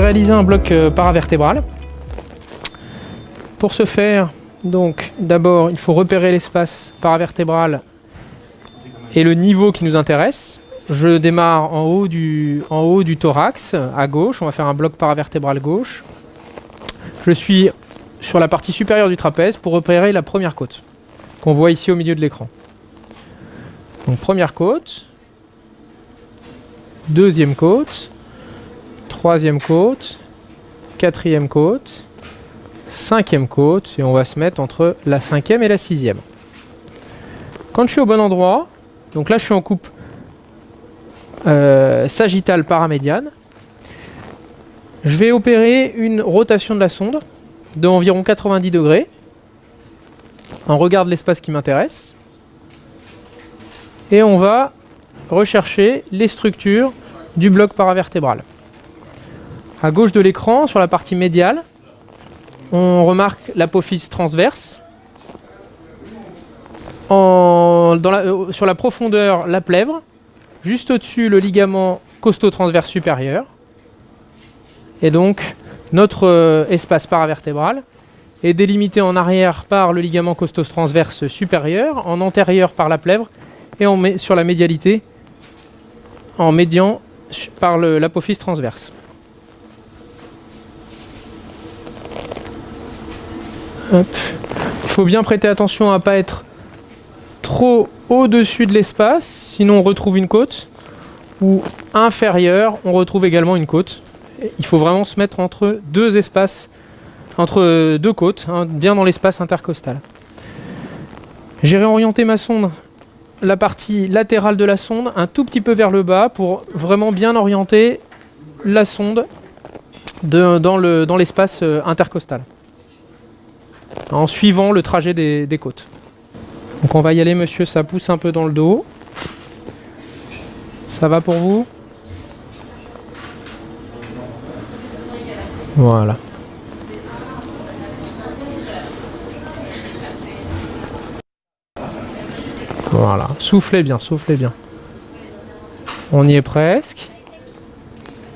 réaliser un bloc paravertébral. Pour ce faire, donc d'abord il faut repérer l'espace paravertébral et le niveau qui nous intéresse. Je démarre en haut du thorax, à gauche. On va faire un bloc paravertébral gauche. Je suis sur la partie supérieure du trapèze pour repérer la première côte, qu'on voit ici au milieu de l'écran. Donc première côte, deuxième côte, troisième côte, quatrième côte, cinquième côte, et on va se mettre entre la cinquième et la sixième. Quand je suis au bon endroit, donc là je suis en coupe sagittale paramédiane, je vais opérer une rotation de la sonde de environ 90 degrés. On regarde l'espace qui m'intéresse et on va rechercher les structures du bloc paravertébral. À gauche de l'écran, sur la partie médiale, on remarque l'apophyse transverse. Sur la profondeur, la plèvre. Juste au-dessus, le ligament costo-transverse supérieur. Et donc, notre espace paravertébral est délimité en arrière par le ligament costo-transverse supérieur, en antérieur par la plèvre, et sur la médialité, en médian par l'apophyse transverse. Hop. Il faut bien prêter attention à ne pas être trop au-dessus de l'espace, sinon on retrouve une côte, ou inférieure, on retrouve également une côte. Il faut vraiment se mettre entre deux espaces, entre deux côtes, hein, bien dans l'espace intercostal. J'ai réorienté ma sonde, la partie latérale de la sonde, un tout petit peu vers le bas pour vraiment bien orienter la sonde dans l'espace intercostal, en suivant le trajet des côtes. Donc on va y aller, monsieur, ça pousse un peu dans le dos. Ça va pour vous? Voilà. Voilà, soufflez bien, soufflez bien. On y est presque.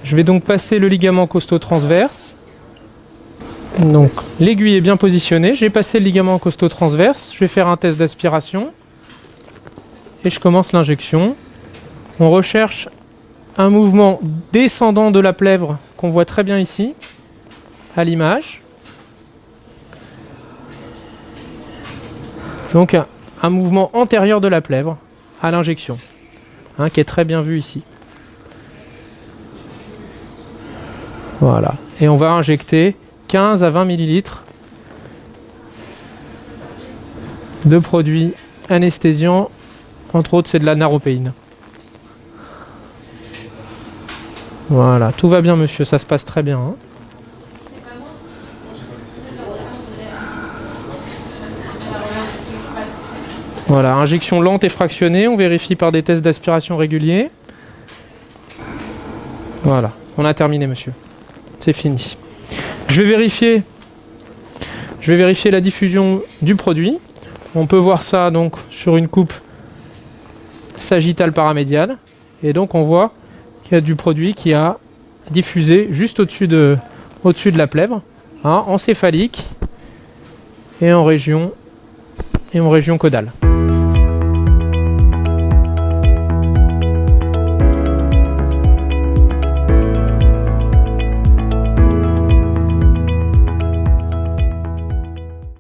Je vais donc passer le ligament costo-transverse. Donc l'aiguille est bien positionnée, j'ai passé le ligament costo-transverse, je vais faire un test d'aspiration et je commence l'injection. On recherche un mouvement descendant de la plèvre qu'on voit très bien ici, à l'image. Donc un mouvement antérieur de la plèvre à l'injection, hein, qui est très bien vu ici. Voilà, et on va injecter 15 à 20 ml de produits anesthésiants, entre autres c'est de la naropéine. Voilà, tout va bien monsieur, ça se passe très bien. Hein. Voilà, injection lente et fractionnée, on vérifie par des tests d'aspiration réguliers. Voilà, on a terminé monsieur, c'est fini. Je vais vérifier la diffusion du produit. On peut voir ça donc sur une coupe sagittale paramédiale. Et donc on voit qu'il y a du produit qui a diffusé juste au-dessus de la plèvre, hein, en céphalique et en région caudale.